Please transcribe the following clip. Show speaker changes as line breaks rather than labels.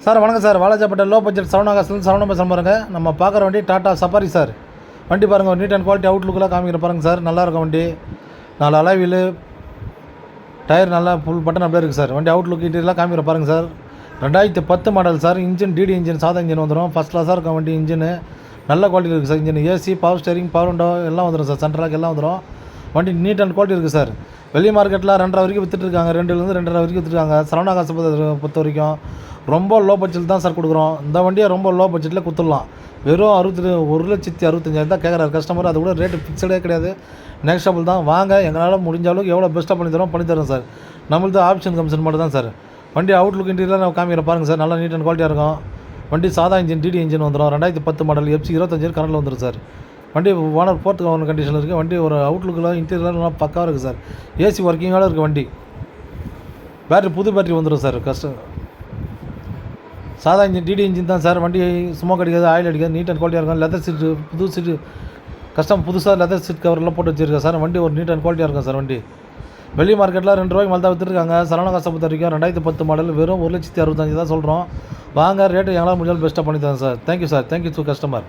Sir வணக்கம் sir. Walajapet low budget சரவணாகாசிலேருந்து சரவணம் பேசுகிறேன் பாருங்க. நம்ம பார்க்குற வண்டி டாட்டா சஃபாரி சார். வண்டி பாருங்கள், நீட் அண்ட் குவாலிட்டி அவுட்லுக்கெலாம் காமிக்கிற பாருங்கள் சார். நல்லாயிருக்கும் வண்டி. 4 அலாய்வீலு, டயர் நல்லா ஃபுல் பட்டன் அப்படியே இருக்குது சார். வண்டி அவுட்லுக் இன்டீரியர்லாம் காமிக்கிற பாருங்கள் சார். 2010 model sir. இன்ஜின் டிடி இன்ஜின், சாதா இன்ஜின் வந்துடும். ஃபஸ்ட் கிளாஸாக இருக்கும் வண்டி. இன்ஜின் நல்ல குவாலிட்டி இருக்குது sir. Engine AC, power steering, power window எல்லாம் வந்துடும் சார். சென்ட்ரலாக் எல்லாம் வந்துடும். வண்டி நீட் அண்ட் குவாலிட்டி இருக்குது சார். வெளி மார்க்கெட்டில் 2.5 வரைக்கும் விற்றுட்ருக்காங்க. 2லேருந்து 2.5 வரைக்கும் விற்றுருக்காங்க. சரவணாகாசை பொறுத்த வரைக்கும் ரொம்ப லோ பட்ஜெட் தான் சார் கொடுக்குறோம். இந்த வண்டியை ரொம்ப லோ பட்ஜெட்டில் கொடுத்துடலாம். வெறும் 1,65,000 தான் கேட்குறாரு கஸ்டமர். அது கூட ரேட்டு ஃபிக்ஸடே கிடையாது, நெக்ஸ்டபிள் தான். வாங்க, எங்களால் முடிஞ்ச அளவுக்கு எவ்வளோ பெஸ்ட்டாக பண்ணி தரோம் சார். நம்மளது ஆப்ஷன் கமிஷன் மட்டும் தான் சார். வண்டி அவுட்லுக் இன்டீரியர் நான் காமிக்கிற பாருங்கள் சார். நல்லா நீட் அண்ட் குவாலிட்டியாக இருக்கும். வண்டி சாதா இன்ஜின், டிடி இன்ஜின் வந்துடும். 2010 மாடல், FC 25 கரண்டில் வந்துடும் சார். வண்டி ஓனர் 4th ஓனர் கண்டிஷனில் இருக்குது. வண்டி ஒரு அவுட்லுக்கில் இன்டீரியர்லாம் நல்லா பக்காவாக இருக்குது சார். ஏசி ஒர்க்கிங்கோடு இருக்குது வண்டி. பேட்டரி புது பேட்டரி வந்துடும் சார். சாதா இன்ஜின், டிடி இன்ஜின் தான் சார். வண்டி ஸ்மோக் அடிக்காது, ஆயில் அடிக்காது, நீட் அண்ட் குவாலிட்டியாக இருக்கும். லெதர் சீட்டு, புது சீட்டு புதுசாக லெதர் சீட் கவரெலாம் போட்டு வச்சுருக்கேன் சார். வண்டி ஒரு நீட் அண்ட் குவாலிட்டியாக இருக்கும் சார். வண்டி வெளி மார்க்கெட்டில் 2 ரூபாய்க்கு மேலே தான் விற்றுருக்காங்க. சரவணாகாசை பொறுத்த வரைக்கும் 2010 மாடல் வெறும் 1,65,000 தான் சொல்கிறோம். வாங்க, ரேட்டு எங்களால் முடிஞ்சாலும் பெஸ்ட்டாக பண்ணி தரேன் sir. Thank you sir. Thank you to customer.